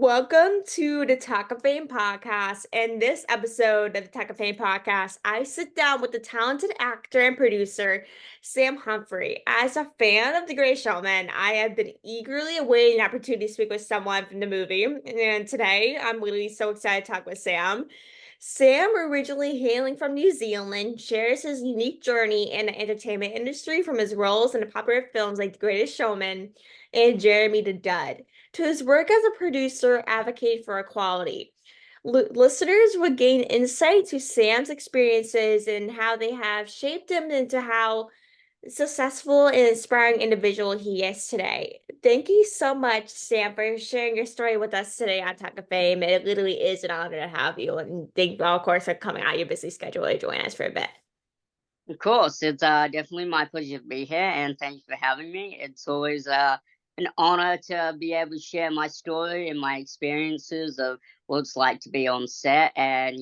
Welcome to the Talkoffame podcast. In this episode of the Talkoffame podcast, I sit down with the talented actor and producer, Sam Humphrey. As a fan of The Great Showman, I have been eagerly awaiting an opportunity to speak with someone from the movie. And today, I'm really so excited to talk with Sam. Sam, originally hailing from New Zealand, shares his unique journey in the entertainment industry from his roles in the popular films like The Greatest Showman and Jeremy the Dud to his work as a producer advocate for equality. Listeners would gain insight to Sam's experiences and how they have shaped him into how successful and inspiring individual he is today. Thank you so much, Sam, for sharing your story with us today on Talk of Fame. It literally is an honor to have you. And thank you, of course, for coming out of your busy schedule to join us for a bit. Of course, it's definitely my pleasure to be here, and thank you for having me. It's always an honor to be able to share my story and my experiences of what it's like to be on set and,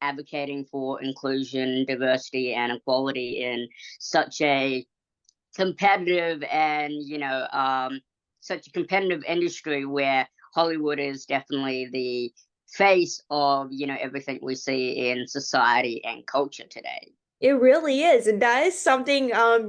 advocating for inclusion, diversity, and equality in such a competitive and, such a competitive industry where Hollywood is definitely the face of, everything we see in society and culture today. It really is. And that is something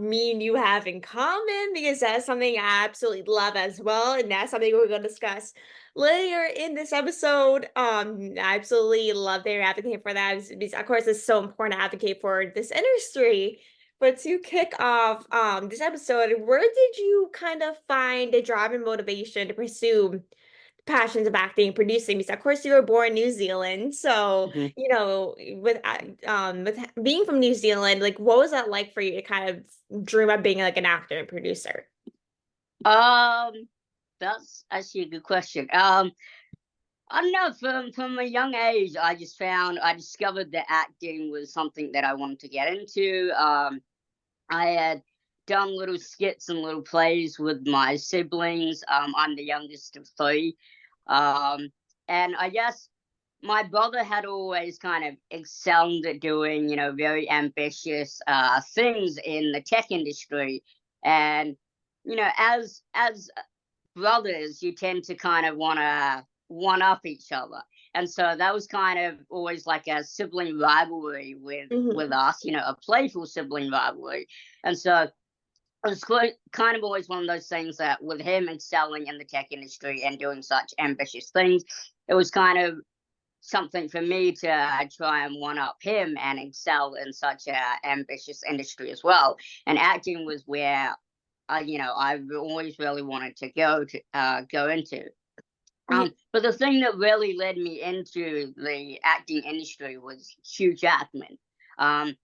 me and you have in common because that's something I absolutely love as well. And that's something we're going to discuss later in this episode. I absolutely love that you're advocating for that because of course it's so important to advocate for this industry. But to kick off this episode, where did you kind of find the drive and motivation to pursue passions of acting and producing? Because of course you were born in New Zealand, so Mhm. with being from New Zealand, like what was that like for you to kind of dream of being like an actor and producer? Um, that's actually a good question. I don't know. From a young age, I discovered that acting was something that I wanted to get into. I had done little skits and little plays with my siblings. I'm the youngest of three, um, and I guess my brother had always kind of excelled at doing, very ambitious things in the tech industry, and as brothers, you tend to kind of want to one up each other. And so that was kind of always like a sibling rivalry with Mhm. us, a playful sibling rivalry. And so it was kind of always one of those things that with him excelling in the tech industry and doing such ambitious things, it was kind of something for me to try and one up him and excel in such a ambitious industry as well. And acting was where I've always really wanted to go into. Ye- But the thing that really led me into the acting industry was Hugh Jackman. Um,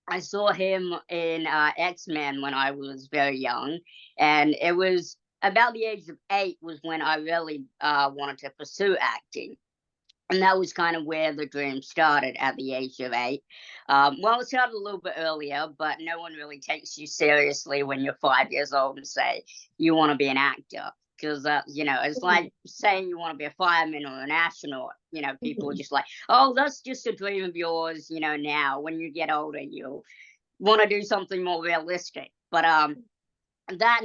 I saw him in X-Men when I was very young, and it was about the age of 8 was when I really wanted to pursue acting. And that was kind of where the dream started at the age of 8. Well, it started a little bit earlier, but no one really takes you seriously when you're 5 years old and say you want to be an actor. Because, it's mhm, like saying you want to be a fireman or an astronaut. People are mhm. just like, oh, that's just a dream of yours. Now when you get older, you'll want to do something more realistic. But that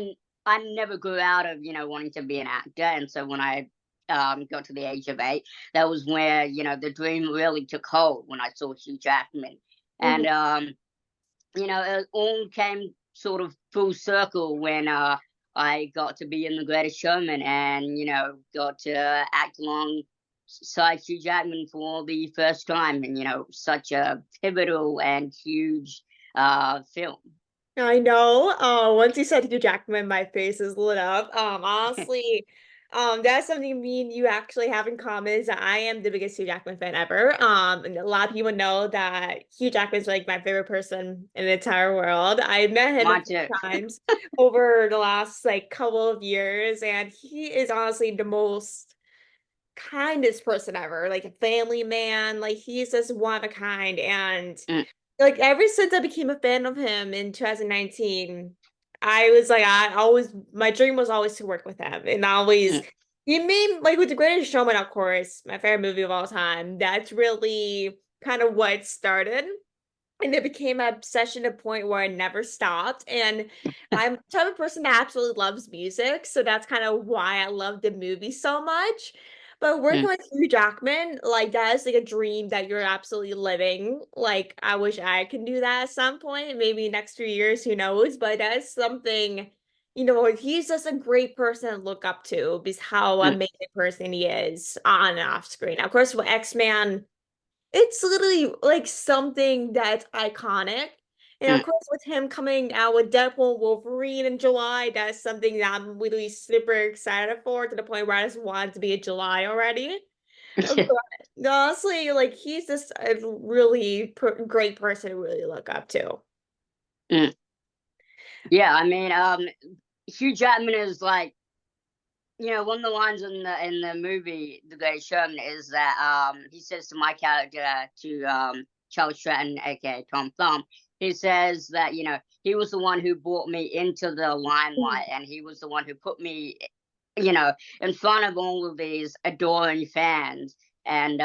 I never grew out of wanting to be an actor, and so when I got to the age of 8, that was where the dream really took hold when I saw Hugh Jackman, and Mhm. it all came sort of full circle when I got to be in The Greatest Showman and got to act alongside Hugh Jackman for the first time, and such a pivotal and huge film. I know. Once you said Hugh Jackman, my face is lit up. Honestly, that's something me and you actually have in common is that I am the biggest Hugh Jackman fan ever. And a lot of people know that Hugh Jackman is like my favorite person in the entire world. I met him a Mine few too. times over the last like couple of years, and he is honestly the most kindest person ever, like a family man. Like he's just one of a kind, and like ever since I became a fan of him in 2019, I was like, I always, my dream was always to work with him. And I always, Mm. he made, like with The Greatest Showman, of course, my favorite movie of all time. That's really kind of what started. and it became an obsession to a point where I never stopped. And I'm the type of person that absolutely loves music, so that's kind of why I love the movie so much. But working Mm, with Hugh Jackman, like that is like a dream that you're absolutely living. Like I wish I can do that at some point, maybe next few years, who knows? But that is something, he's just a great person to look up to because how mm, amazing person he is on and off screen. Of course, with X-Men. It's literally like something that's iconic. And of mm. course, with him coming out with Deadpool Wolverine in July, that's something that I'm really super excited for to the point where I just want it to be in July already. But honestly, like he's just a really great person to really look up to. Mm. Yeah, I mean, Hugh Jackman is like, one of the lines in the movie The Great Showman is that he says to my character, to Charles Stratton, aka Tom Thumb, he says that he was the one who brought me into the Mhm. limelight, and he was the one who put me, you know, in front of all of these adoring fans, and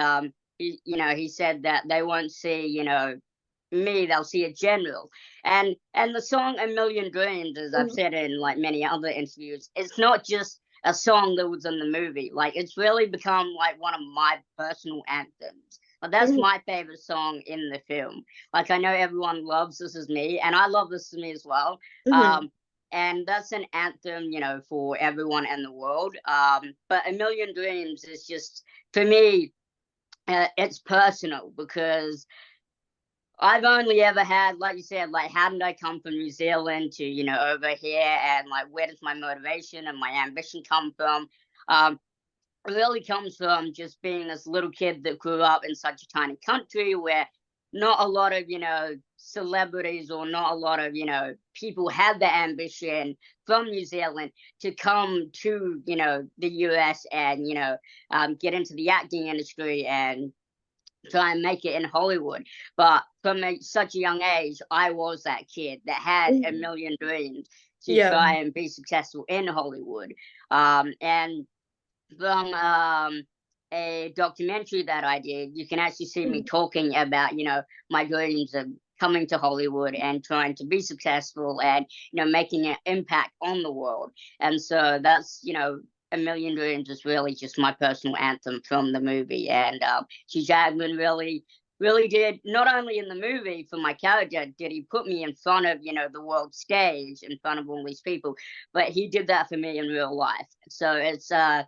he said that they won't see me, they'll see a general. And the song A Million Dreams, as I've said in like many other interviews, it's not just a song that was in the movie. Like it's really become like one of my personal anthems. But that's Mhm. my favorite song in the film. Like I know everyone loves This Is Me, and I love This Is Me as well. Mhm. Um, and that's an anthem, for everyone in the world. But A Million Dreams is just, for me, it's personal because I've only ever had, like you said, like how did I come from New Zealand to, over here, and like where does my motivation and my ambition come from? Um, it really comes from just being this little kid that grew up in such a tiny country where not a lot of, celebrities, or not a lot of, people had the ambition from New Zealand to come to, the US and, get into the acting industry and try and make it in Hollywood. But from such a young age, I was that kid that had a Mhm. million dreams to Yeah. try and be successful in Hollywood. And from a documentary that I did, you can actually see me Mhm. talking about, my dreams of coming to Hollywood and trying to be successful and, making an impact on the world. And so that's, A Million Dreams is really just my personal anthem from the movie. And Hugh Jackman really did, not only in the movie for my character did he put me in front of the world stage in front of all these people, but he did that for me in real life. So it's a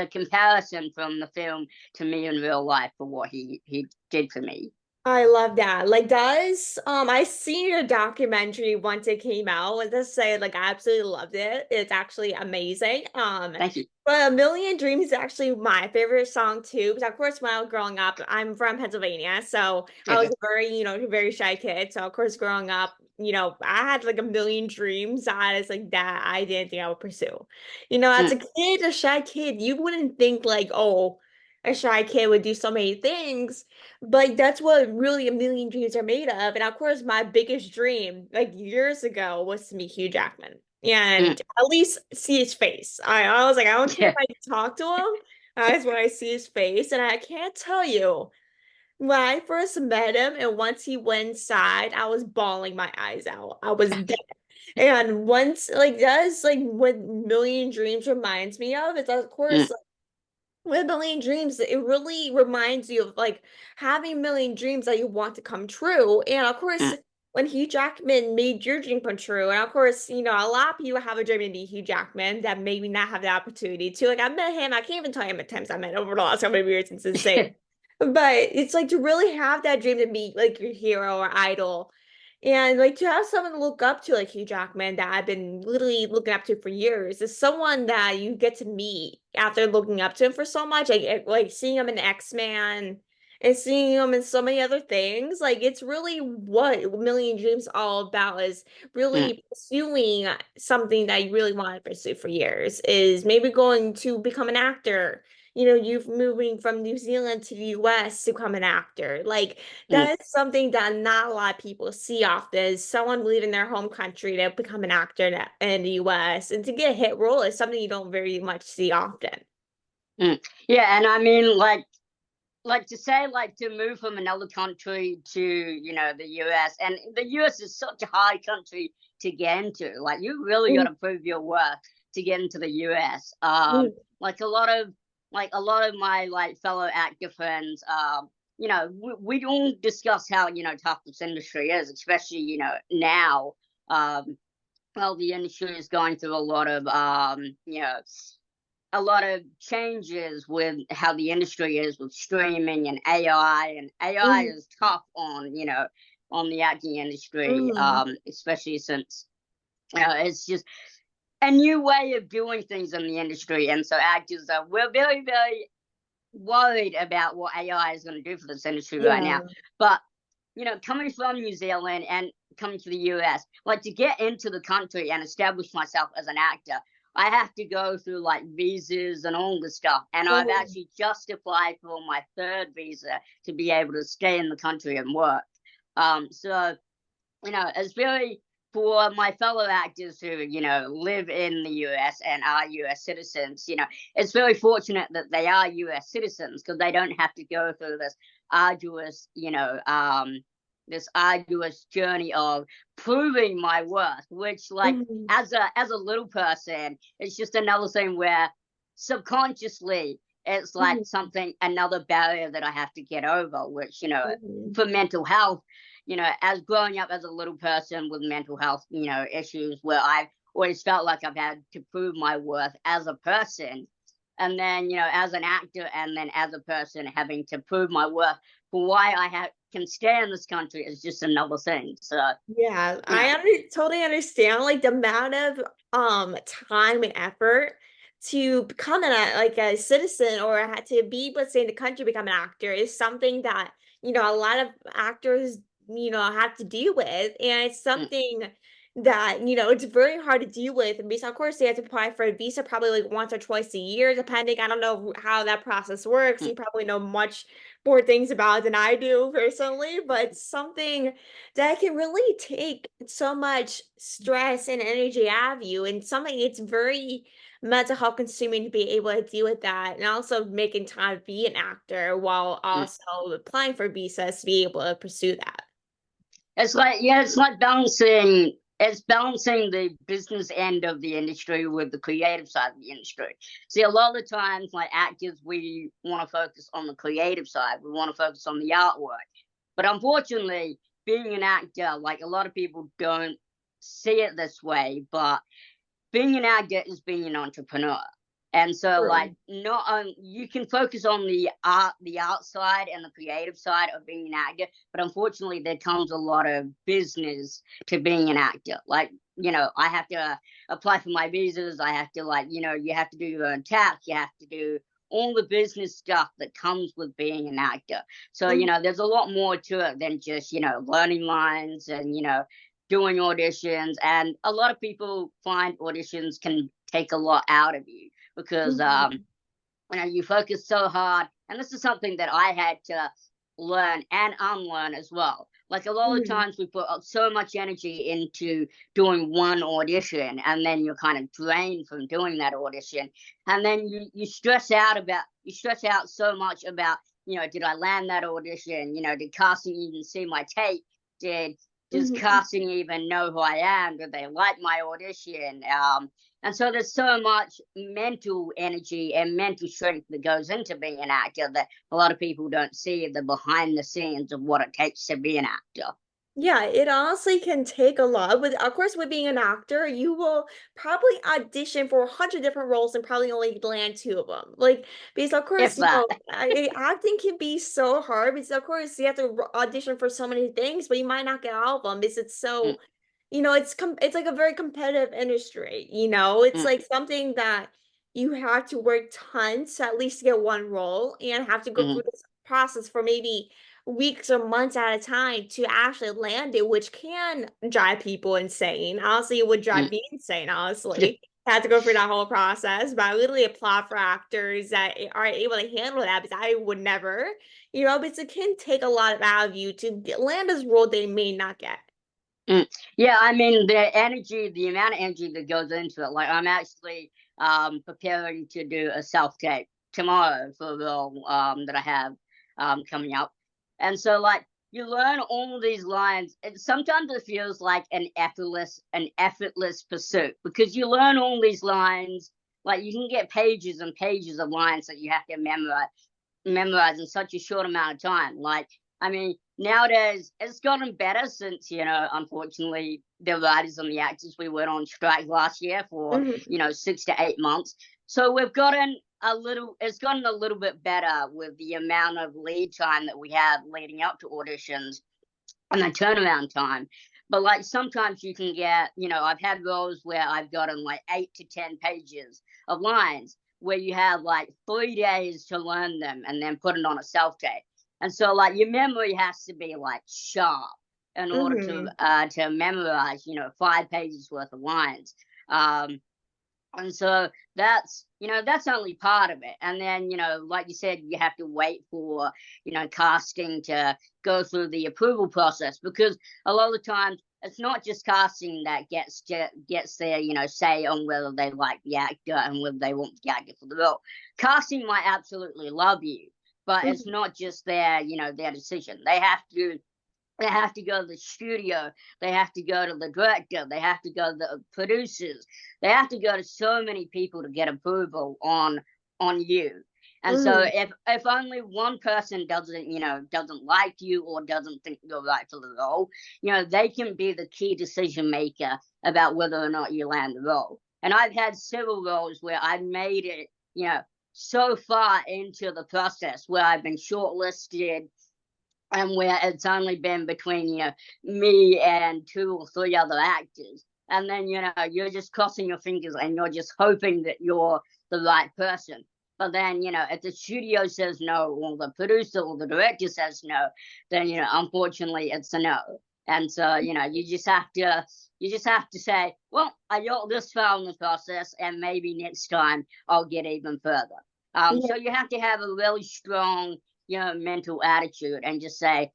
comparison from the film to me in real life for what he did for me. I love that. Like, does I seen your documentary once it came out, and just say like I absolutely loved it. It's actually amazing. Thank you. But A Million Dreams is actually my favorite song too. Because of course, when I was growing up, I'm from Pennsylvania, so I was Okay. a very, very shy kid. So of course, growing up, I had like a million dreams that is like that I didn't think I would pursue. As Mm, a kid, a shy kid, you wouldn't think like, oh, a shy kid would do so many things. But that's what really a million dreams are made of. And of course, my biggest dream, like years ago, was to meet Hugh Jackman mm, and at least see his face. I was like, I don't care if yeah. I talk to him. I just want to see his face. And I can't tell you, when I first met him and once he went inside, I was bawling my eyes out. I was dead. And once, like, that's like what Million Dreams reminds me of. It's of Mm, course with a million dreams, it really reminds you of like having a million dreams that you want to come true. And of course, mm, when Hugh Jackman made your dream come true, and of course, a lot of people have a dream to be Hugh Jackman that maybe not have the opportunity to. Like I met him, I can't even tell you how many times I met over the last couple of years. It's insane. But it's like to really have that dream to be like your hero or idol. And like to have someone to look up to like Hugh Jackman that I've been literally looking up to for years is someone that you get to meet after looking up to him for so much. Like seeing him in X-Men and seeing him in so many other things. Like it's really what Million Dreams all about is mm, really pursuing something that you really want to pursue for years, is maybe going to become an actor. You've moving from New Zealand to the US to become an actor. Like mm, that is something that not a lot of people see often, is someone leaving their home country to become an actor in the US and to get a hit role is something you don't very much see often. mm. Yeah, and I mean, like, like to say, like to move from another country to, the US, and the US is such a hard country to get into. Like you really got Mm, to prove your worth to get into the US. mm, Like a lot of my like fellow actor friends, we don't discuss how tough this industry is, especially now. Um, well, the industry is going through a lot of changes with how the industry is with streaming and AI, and AI mm, is tough on the acting industry, mm, especially since it's just a new way of doing things in the industry, and so actors are we're very very worried about what AI is going to do for this industry right now. yeah. But coming from New Zealand and coming to the US, like to get into the country and establish myself as an actor, I have to go through like visas and all this stuff. And I've Oh, actually just applied for my third visa to be able to stay in the country and work. So it's very for my fellow actors who, live in the US and are US citizens, it's very fortunate that they are US citizens because they don't have to go through arduous, this arduous journey of proving my worth, which like mhm, as a little person, it's just another thing where subconsciously it's like mhm, something another barrier that I have to get over, which, mhm, for mental health, as growing up as a little person with mental health, issues where I've always felt like I've had to prove my worth as a person. And then, as an actor and then as a person having to prove my worth for why can stay in this country is just another thing. So, yeah, you know, totally understand, like, the amount of, time and effort to become like, a citizen or had to be, let's say, in the country, become an actor is something that, a lot of actors, have to deal with, and it's mm, something that, it's very hard to deal with, and of course, they have to apply for a visa probably, like, once or twice a year, depending. I don't know how that process works. mm, You probably know much more things about it than I do personally, but it's something that can really take so much stress and energy out of you, and something it's very mental health consuming to be able to deal with that, and also making time to be an actor while mm. also applying for visas to be able to pursue that. It's like, yeah, it's like balancing the business end of the industry with the creative side of the industry. See, a lot of the times, like actors, we want to focus on the creative side. We want to focus on the artwork. But unfortunately, being an actor, like a lot of people don't see it this way, but being an actor is being an entrepreneur. And so like True. not you can focus on the art side and the creative side of being an actor, but unfortunately there comes a lot of business to being an actor. Like, I have to apply for my visas, I have to like, you have to do your own tax, you have to do all the business stuff that comes with being an actor. So, Mhm, there's a lot more to it than just, learning lines and, doing auditions. And a lot of people find auditions can take a lot out of you because mhm, you focus so hard. And this is something that I had to learn and unlearn as well. Like a lot of mhm, times we put so much energy into doing one audition, and then you're kind of drained from doing that audition. And then you stress out so much about, did I land that audition? Did casting even see my tape? Did does mhm. casting even know who I am? Did they like my audition? And so there's so much mental energy and mental strength that goes into being an actor that a lot of people don't see the behind the scenes of what it takes to be an actor. Yeah, it honestly can take a lot. With of course, with being an actor, you will probably audition for 100 different roles and probably only land 2 of them. Like, because of If course, that. acting can be so hard because of course you have to audition for so many things, but you might not get all of them because it's Mm, so, it's like a very competitive industry, it's mm, like something that you have to work tons to at least get one role and have to go mm, through this process for maybe weeks or months at a time to actually land it, which can drive people insane. Honestly, it would mm. drive me insane, honestly. I had to go through that whole process, but I literally applaud for actors that are able to handle that because I would never, because it can take a lot out of you to land this role they may not get. Mm. Yeah, I mean the amount of energy that goes into it. Like I'm actually preparing to do a self tape tomorrow for a role that I have. coming up. And so like you learn all these lines. And sometimes it feels like an effortless pursuit because you learn all these lines. Like you can get pages and pages of lines that you have to memorize in such a short amount of time. Like, I mean, nowadays it's gotten better since, unfortunately, the writers and the actors, we went on strike last year for, Mhm. 6 to 8 months. So it's gotten a little bit better with the amount of lead time that we have leading up to auditions and the turnaround time. But like sometimes you can get, I've had roles where I've gotten like 8 to 10 pages of lines where you have like 3 days to learn them and then put it on a self tape. And so like your memory has to be like sharp in order Mhm. to memorize, 5 pages worth of lines. Um, and so that's only part of it. And then, like you said, you have to wait for, casting to go through the approval process because a lot of the times it's not just casting that gets their, say on whether they like the actor and whether they want the actor for the role. Casting might absolutely love you, but it's Mhm. not just their decision. They have to go to the studio. They have to go to the director. They have to go to the producers. They have to go to so many people to get approval on you. And so Mhm. if only one person doesn't like you or doesn't think you're right for the role, they can be the key decision maker about whether or not you land the role. And I've had several roles where I've made it, so far into the process where I've been shortlisted and where it's only been between me and 2 or 3 other actors, and then you're just crossing your fingers and you're just hoping that you're the right person. But then if the studio says no or the producer or the director says no, then unfortunately it's a no. And so you just have to say, well, I got this far in the process and maybe next time I'll get even further. Yeah. So you have to have a really strong mental attitude and just say,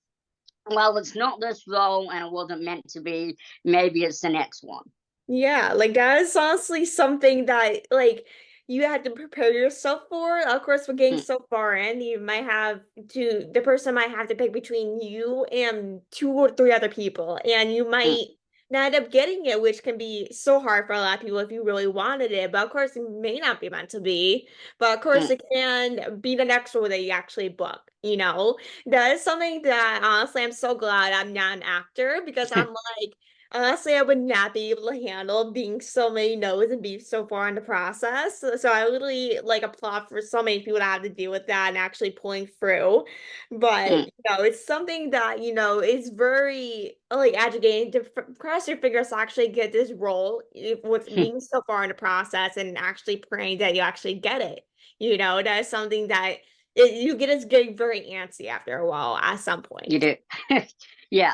well, it's not this role and it wasn't meant to be. Maybe it's the next one. Yeah, like that is honestly something that like you had to prepare yourself for. Of course, we're getting Mm, so far in, you might have to the person might have to pick between you and 2 or 3 other people, and you mm, might not end up getting it, which can be so hard for a lot of people if you really wanted it. But of course, it may not be meant to be. But of course, mm, it can be the next role that you actually book. That is something that honestly I'm so glad I'm not an actor because I'm like. Honestly, I would not be able to handle being so many no's and be so far in the process. So I really like applaud for so many people that have to deal with that and actually pulling through. But mm, it's something that is very like agitating to cross your fingers to actually get this role with mm. being so far in the process and actually praying that you actually get it. That is something that you get us getting very antsy after a while at some You point. do. Yeah.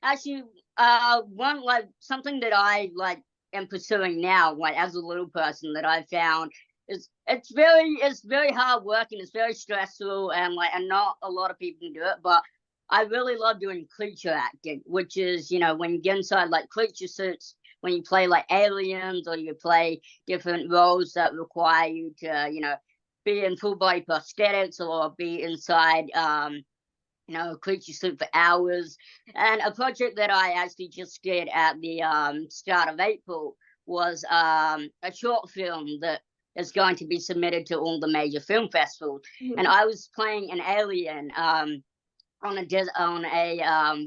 Actually, one like something that I like am pursuing now, like as a little person, that I found is it's very hard work and it's very stressful and not a lot of people can do it, but I really love doing creature acting, which is when you get inside like creature suits, when you play like aliens or you play different roles that require you to be in full body prosthetics or be inside creature suit for hours. And a project that I actually just did at the start of April was a short film that is going to be submitted to all the major film festivals. And Mhm. I was playing an alien on a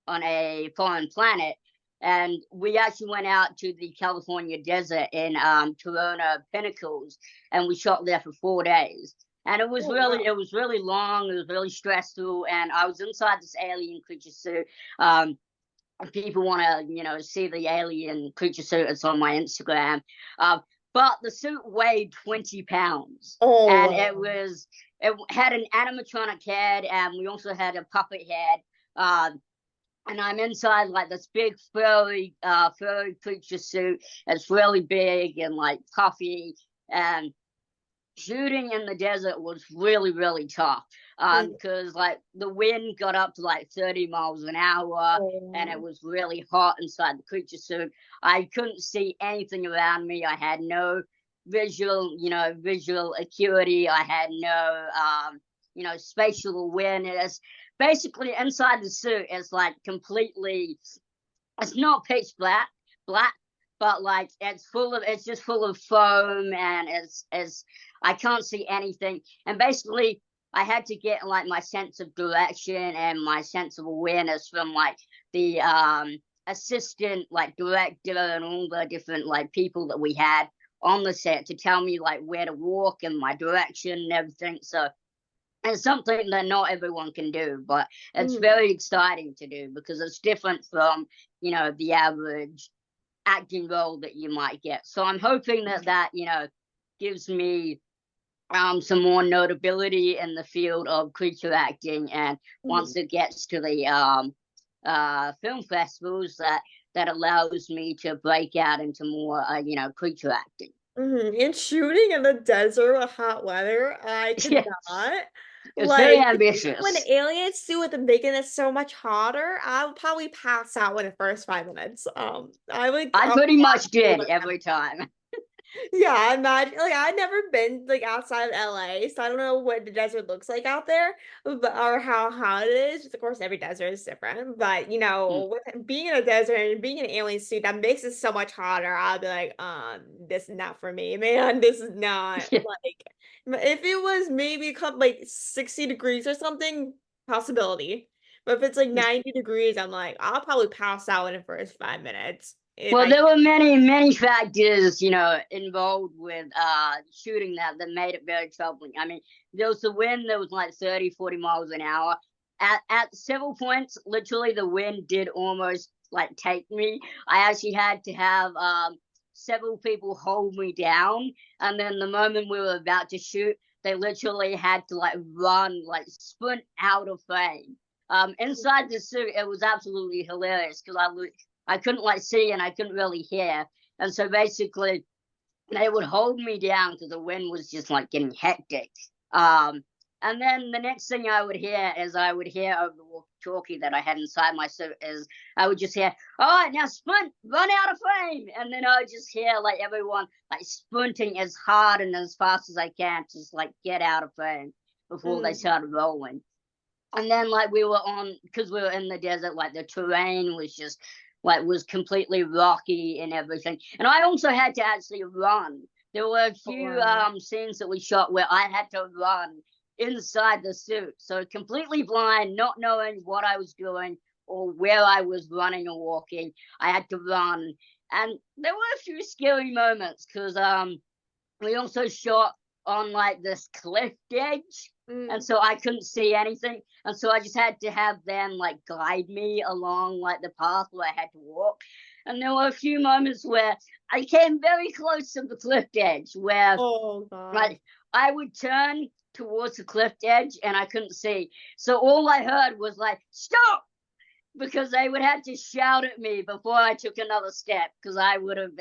on a foreign planet. And we actually went out to the California desert in Corona Pinnacles, and we shot there for 4 days. And it was Oh, really, wow. it was really long. It was really stressful, and I was inside this alien creature suit. Um, if people want to, see the alien creature suit, it's on my Instagram. Uh, but the suit weighed 20 pounds, Oh, and wow. it had an animatronic head, and we also had a puppet head. Uh, and I'm inside like this big furry creature suit. It's really big and like puffy. And shooting in the desert was really, really tough. Mm. Because like the wind got up to like 30 miles an hour, Oh, and it wow. was really hot inside the creature suit. I couldn't see anything around me. I had no visual acuity. I had no spatial awareness. Basically, inside the suit is like completely. It's not pitch black, but like it's just full of foam, and it's I can't see anything. And basically, I had to get like my sense of direction and my sense of awareness from like the assistant like director and all the different like people that we had on the set to tell me like where to walk and my direction and everything. So it's something that not everyone can do, but it's very exciting to do because it's different from, the average acting role that you might get. So I'm hoping that gives me some more notability in the field of creature acting. And once it gets to the film festivals, that allows me to break out into more, creature acting. And shooting in the desert with hot weather, I could Yeah, not. it's very Like, when ambitious. the aliens do it and making it so much hotter, I would probably pass out in the first 5 minutes. I would I pretty much did with them. every time. Yeah, imagine like I've never been like outside of LA, so I don't know what the desert looks like out there, or how hot it is. Of course, every desert is different, but with being in a desert and being in an alien suit, that makes it so much hotter. I'll be like, this is not for me, man. This is not like if it was maybe a couple like 60 degrees or something, possibility. But if it's like 90 degrees, I'm like, I'll probably pass out in the first 5 minutes if Well, I. there were many factors, involved with shooting that made it very troubling. I mean, there was the wind that was like 30, 40 miles an hour. At several points, literally the wind did almost like take me. I actually had to have several people hold me down, and then the moment we were about to shoot, they literally had to like run, like sprint out of frame. Inside the suit, it was absolutely hilarious because I couldn't like see and I couldn't really hear. And so basically they would hold me down because the wind was just like getting hectic. And then the next thing I would hear is I would hear over the walkie-talkie that I had inside my suit is I would just hear, all right, now sprint, run out of frame. And then I would just hear like everyone like sprinting as hard and as fast as I can to just like get out of frame before they started rolling. And then like we were on because we were in the desert, like the terrain was just like was completely rocky and everything. And I also had to actually run. There were a few Wow. scenes that we shot where I had to run inside the suit. So completely blind, not knowing what I was doing or where I was running or walking. I had to run. And there were a few scary moments because we also shot on like this cliff edge, and Mm. so I couldn't see anything, and so I just had to have them like guide me along like the path where I had to walk. And there were a few moments where I came very close to the cliff edge where Oh God. like I would turn towards the cliff edge and I couldn't see, so all I heard was like stop, because they would have to shout at me before I took another step because I would have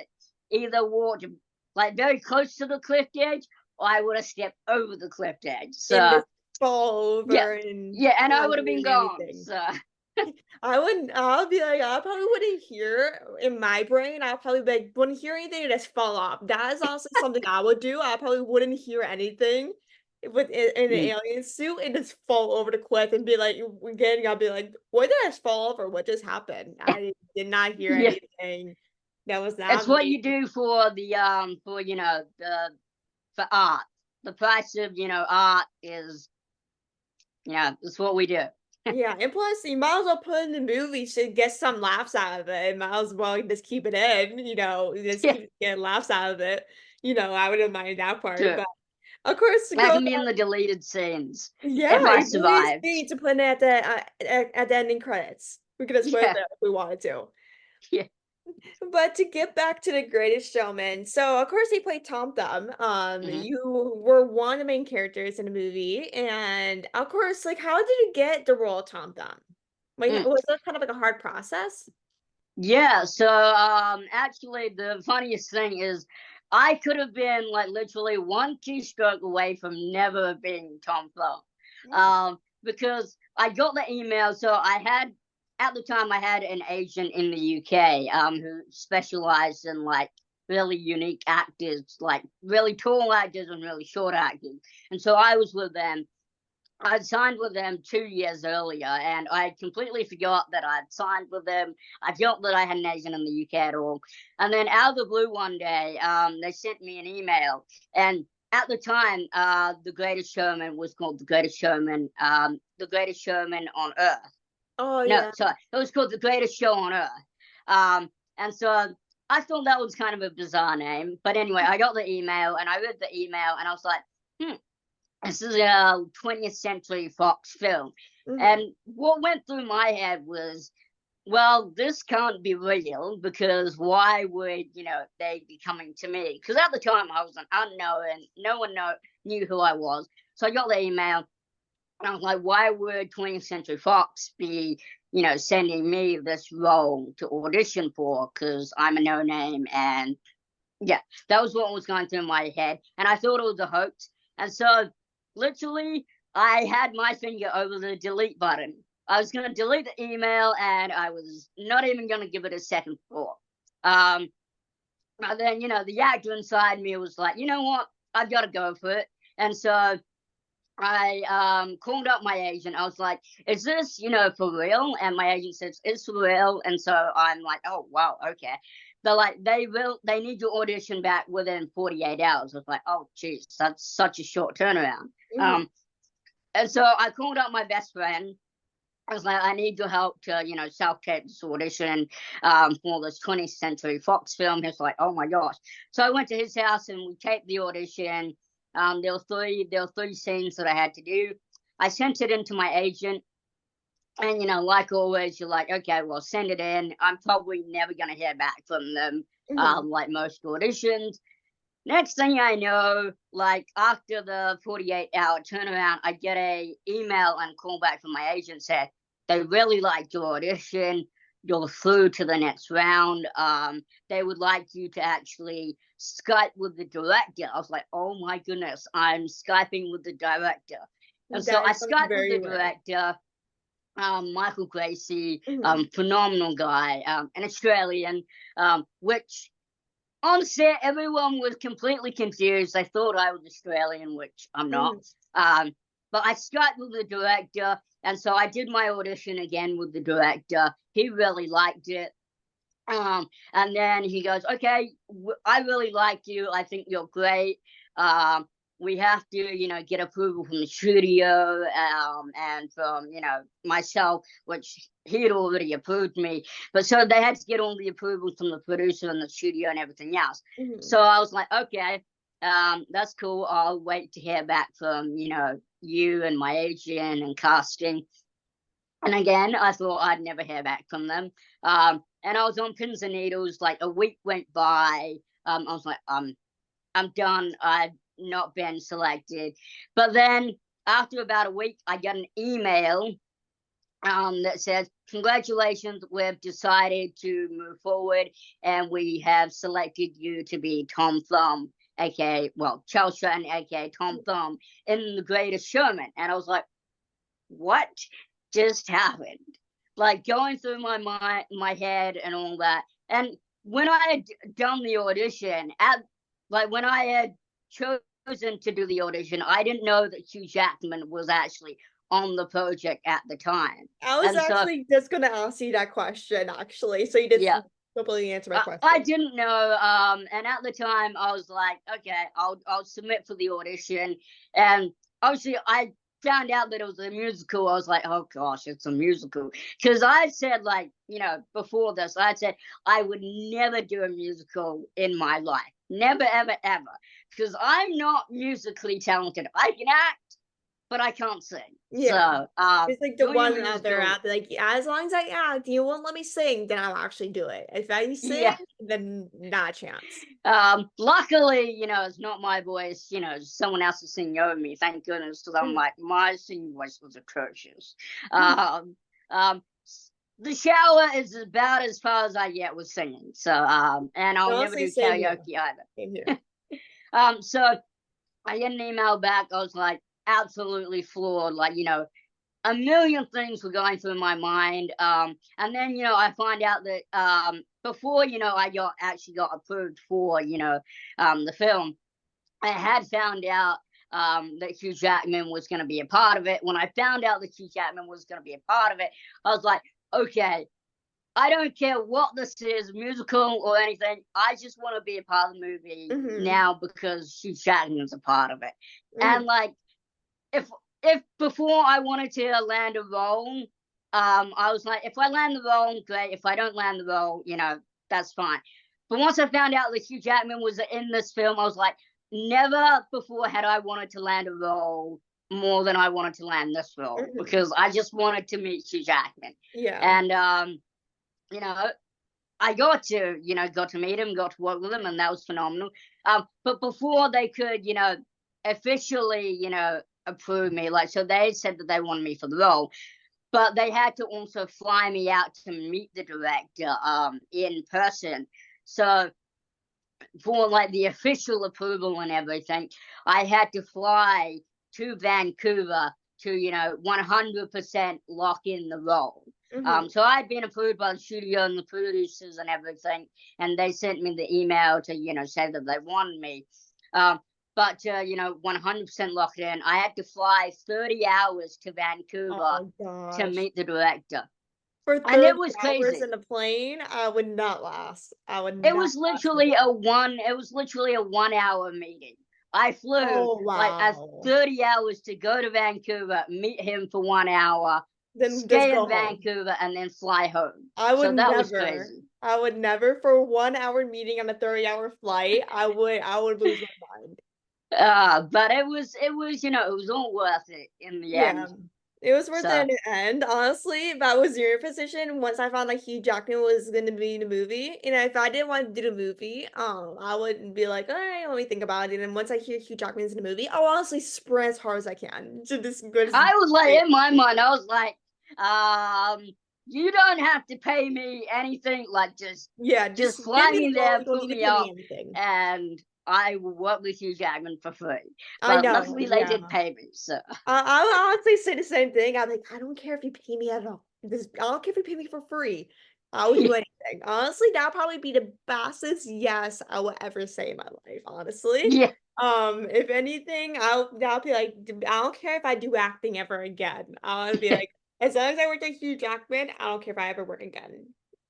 either walked like very close to the cliff edge or I would have stepped over the cliff edge. And So just fall yeah, over and yeah, and I not would have been doing gone. anything. So I wouldn't, I'll be like, I probably wouldn't hear in my brain. I'll probably be like, wouldn't hear anything and just fall off. That is also something I would do. I probably wouldn't hear anything in an mm, alien suit and just fall over the cliff and be like, again, I'll be like, what did I just fall over? What just happened? I did not hear yeah, anything. That was it's not what me. you do for the for the for art. The price of art is it's what we do. Yeah, and plus, you might as well put in the movie to get some laughs out of it. Might as well just keep it in, just Yeah, keep getting laughs out of it. I wouldn't mind that part. sure. But of course, to That go can be in back, the deleted scenes if yeah, I it really is survived. great to put in at the ending credits. We could just put it Yeah, there if we wanted to. yeah. But to get back to the Greatest Showman, so of course he played Tom Thumb. Mhm. You were one of the main characters in the movie, and of course, like, how did you get the role of Tom Thumb? Like, Mm. was that kind of like a hard process? Yeah, so actually the funniest thing is I could have been like literally one keystroke away from never being Tom Thumb. Mm. Because I got the email, so I had at the time I had an agent in the UK who specialized in like really unique actors, like really tall actors and really short actors. And so I was with them, I'd signed with them 2 years earlier, and I completely forgot that I'd signed with them. I forgot that I had an agent in the UK at all. And then out of the blue one day, they sent me an email. And at the time, The Greatest Showman was called The Greatest Showman on Earth. Oh No, yeah. sorry, it was called The Greatest Show on Earth. And so I thought that was kind of a bizarre name. But anyway, I got the email and I read the email and I was like, hmm, this is a 20th Century Fox film. Mhm. And what went through my head was, well, this can't be real because why would, they be coming to me? Because at the time I was an unknown, no one knew who I was. So I got the email and I was like, why would 20th Century Fox be, sending me this role to audition for? Because I'm a no name. And yeah, that was what was going through my head. And I thought it was a hoax. And so literally, I had my finger over the delete button. I was going to delete the email and I was not even going to give it a second thought. Um, and then, the actor inside me was like, you know what? I've got to go for it. And so I called up my agent. I was like, "Is this, for real?" And my agent says, "It's for real." And so I'm like, "Oh wow, okay." They're like, They need your audition back within 48 hours. I was like, "Oh geez, that's such a short turnaround." Mhm. Um, and so I called up my best friend. I was like, "I need your help to, self-tape this audition for this 20th Century Fox film." He's like, "Oh my gosh!" So I went to his house and we taped the audition. There were three scenes that I had to do. I sent it into my agent, and like always, you're like, "Okay, well, send it in." I'm probably never gonna hear back from them, Mhm. like most auditions. Next thing I know, like after the 48-hour turnaround, I get a email and call back from my agent said they really liked your audition. You're through to the next round. They would like you to actually Skype with the director. I was like, oh my goodness, I'm Skyping with the director. And so That I is something Skyped with very the rare. director, Michael Gracie, Mhm. phenomenal guy, an Australian, which on set, everyone was completely confused. They thought I was Australian, which I'm not. Mhm. But I Skyped with the director, and so I did my audition again with the director. He really liked it. And then he goes, "Okay, I really like you. I think you're great. We have to, get approval from the studio and from, myself, which he had already approved me. But so they had to get all the approvals from the producer and the studio and everything else. Mhm. So I was like, okay, that's cool. I'll wait to hear back from, you and my agent and casting." And again, I thought I'd never hear back from them. And I was on pins and needles. Like a week went by. I was like, I'm done. I've not been selected. But then after about a week, I got an email that says, "Congratulations, we've decided to move forward, and we have selected you to be Tom Thumb, aka Charles Stratton, aka Tom Thumb, in The Greatest Showman." And I was like, what just happened? Like going through my head and all that. And when I had done the audition, when I had chosen to do the audition, I didn't know that Hugh Jackman was actually on the project at the time. I was And so, actually just gonna ask you that question, actually, so you did yeah, completely answer my I question. didn't know. And at the time, I was like, okay, I'll submit for the audition. And obviously, I found out that it was a musical. I was like, oh gosh, it's a musical. Because I said, like, before this, I said I would never do a musical in my life. Never, ever, ever. Because I'm not musically talented. I can act, but I can't sing. Yeah. So, It's like the doing a one other musical, app, like, as long as I act, you won't let me sing, then I'll actually do it. If I sing, yeah. then not a chance. Luckily, it's not my voice, someone else is singing over me, thank goodness, because I'm Mhm. like, my singing voice was atrocious. Um, um, the shower is about as far as I get with singing. So, and I'll never Honestly, do same here. karaoke either. Same here. So I get an email back. I was like, absolutely floored. Like, a million things were going through my mind. And then, I find out that before, I actually got approved for, the film, I had found out that Hugh Jackman was going to be a part of it. When I found out that Hugh Jackman was going to be a part of it, I was like, okay, I don't care what this is, musical or anything. I just want to be a part of the movie now because Hugh Jackman's a part of it. And like, if before I wanted to land a role, I was like, if I land the role, great. If I don't land the role, that's fine. But once I found out that Hugh Jackman was in this film, I was like, never before had I wanted to land a role more than I wanted to land this role because I just wanted to meet Hugh Jackman. Yeah. And I got to meet him, got to work with him, and that was phenomenal. But before they could, officially, approve me, so they said that they wanted me for the role, but they had to also fly me out to meet the director, in person. So for the official approval and everything, I had to fly to Vancouver to 100% lock in the role. So I'd been approved by the studio and the producers and everything, and they sent me the email to say that they wanted me. But 100% locked in. I had to fly 30 hours to Vancouver to meet the director. For 30 and it was hours crazy. in a plane, I would not last. It was literally a 1 hour meeting. I flew like 30 hours to go to Vancouver, meet him for 1 hour, then stay in Vancouver, and then fly home. Was crazy. I would never for 1 hour meeting on a 30-hour flight. I would lose my mind. But it was it was all worth it in the end. It was worth it in the end. Honestly, if I was your position, once I found Hugh Jackman was going to be in the movie, if I didn't want to do the movie, I would be like, all right, let me think about it. And once I hear Hugh Jackman's in the movie, I'll honestly sprint as hard as I can to this good. I was like, in my mind, I was like, you don't have to pay me anything. Just fly me there, put me up, and I will work with Hugh Jackman for free. But luckily they did pay me, so. I would honestly say the same thing. I'm like, I don't care if you pay me at all. I don't care if you pay me for free. I would do anything. Honestly, that'll probably be the fastest yes I will ever say in my life, honestly. Yeah. If anything, I'll be like, I don't care if I do acting ever again. I'll be like, as long as I work with Hugh Jackman, I don't care if I ever work again.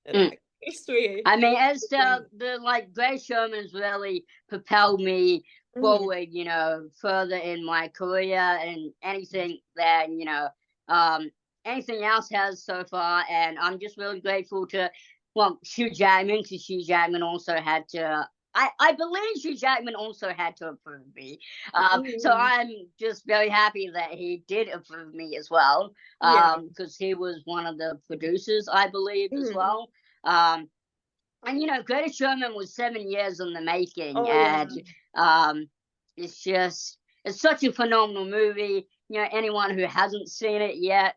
I mean, as the Great Showman's really propelled me forward, further in my career, and anything that anything else has so far. And I'm just really grateful to Hugh Jackman, because Hugh Jackman also had to. I believe Hugh Jackman also had to approve me. So I'm just very happy that he did approve me as well. Because he was one of the producers, I believe, as well. And Greatest Showman was 7 years in the making, and it's such a phenomenal movie. Anyone who hasn't seen it yet,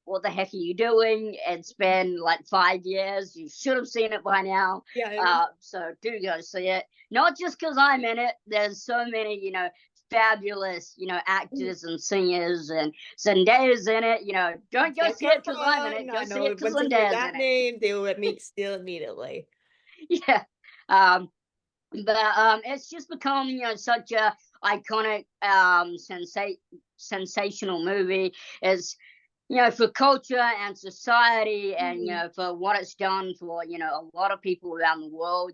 what the heck are you doing? It's been 5 years. You should have seen it by now. So do go see it. Not just because I'm in it. There's so many, fabulous, actors and singers, and Zendaya's in it. Don't go see it because I'm in it. Go see it because Zendaya's in it. They will let me steal immediately. Yeah. But it's just become, such a iconic, sensational movie. It's, for culture and society, and for what it's done for a lot of people around the world.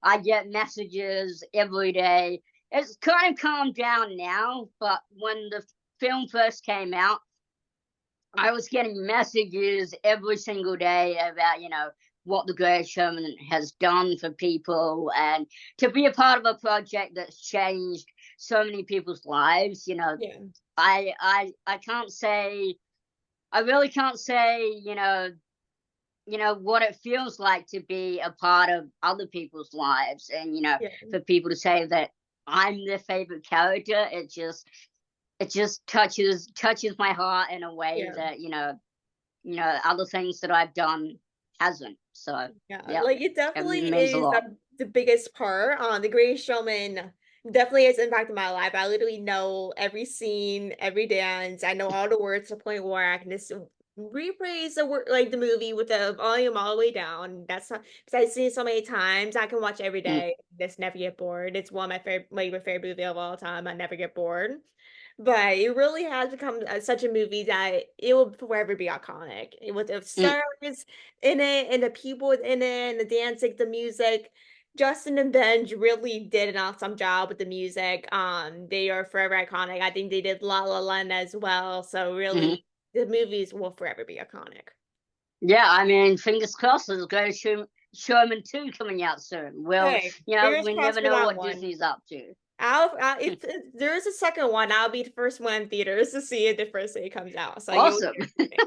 I get messages every day. It's kind of calmed down now, but when the film first came out, I was getting messages every single day about what the Greatest Showman has done for people, and to be a part of a project that's changed so many people's lives. I can't say. I really can't say, what it feels like to be a part of other people's lives, and for people to say that I'm their favorite character. It just touches my heart in a way that other things that I've done hasn't. So it definitely is the biggest part. The Greatest Showman definitely has impacted my life. I literally know every scene, every dance. I know all the words to the point where I can just replays the movie with the volume all the way down. That's not because I've seen it so many times. I can watch every Mm, day. Just never get bored. It's one of my favorite movie of all time. I never get bored. But it really has become such a movie that it will forever be iconic. With the mm, stars in it and the people in it and the dancing, the music. Justin and Benj really did an awesome job with the music. They are forever iconic. I think they did La La Land as well. So mhm. really, the movies will forever be iconic. Yeah, I mean, fingers crossed. There's going to Showman 2 coming out soon. Well, Hey, you know, fingers we crossed never for know that what one. Disney's up to. If there is a second one, I'll be the first one in theaters to see it the first day it comes out. So you'll Awesome. hear from me.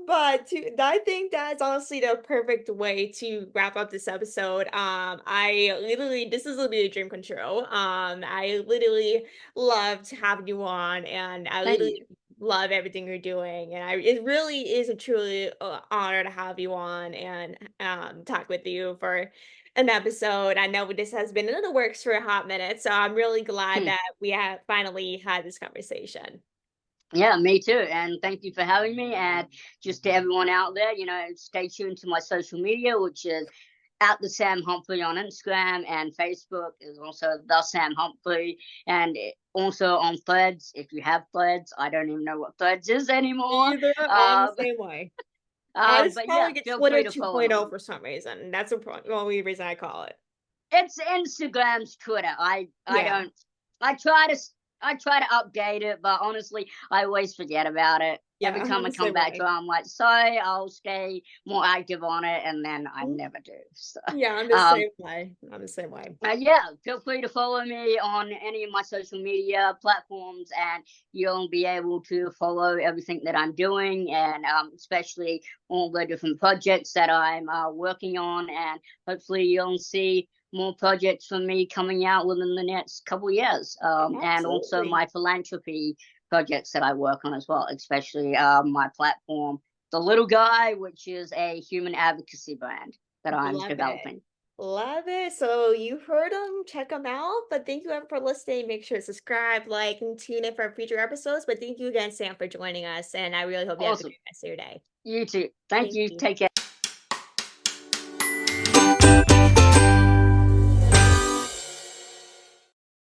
But I think that's honestly the perfect way to wrap up this episode. This is literally a dream come true. I literally loved having you on, and I Thank literally you. love everything you're doing. And it really is a truly honor to have you on and talk with you for an episode. I know this has been in the works for a hot minute, so I'm really glad Hmm. that we have finally had this conversation. Yeah, me too. And thank you for having me. And just to everyone out there, you know, stay tuned to my social media, which is at the Sam Humphrey on Instagram, and Facebook is also the Sam Humphrey, and also on Threads. If you have Threads, I don't even know what Threads is anymore. Either, I'm the Um, same way. I just but probably yeah, get feel Twitter free to follow 2.0 me. for some reason. That's the only reason I call it. It's Instagram's Twitter. I Yeah, don't. I try to I try to update it, but honestly, I always forget about it. yeah, Every time I'm I the come same back to way. it, I'm like, sorry, I'll stay more active on it, and then I Mhm. never do. So, Yeah, I'm the um, same way. I'm the same way. yeah, feel free to follow me on any of my social media platforms, and you'll be able to follow everything that I'm doing, and especially all the different projects that I'm working on. And hopefully, you'll see more projects from me coming out within the next couple years, and also Absolutely. my philanthropy projects that I work on as well, especially my platform, The Little Guy, which is a human advocacy brand that I'm Love it. developing. Love it. So you heard them, check them out. But thank you everyone for listening. Make sure to subscribe, like, and tune in for future episodes. But thank you again, Sam, for joining us. And I really hope you have a Awesome. great rest of your day. You too. Thank Thank you. you. Take care.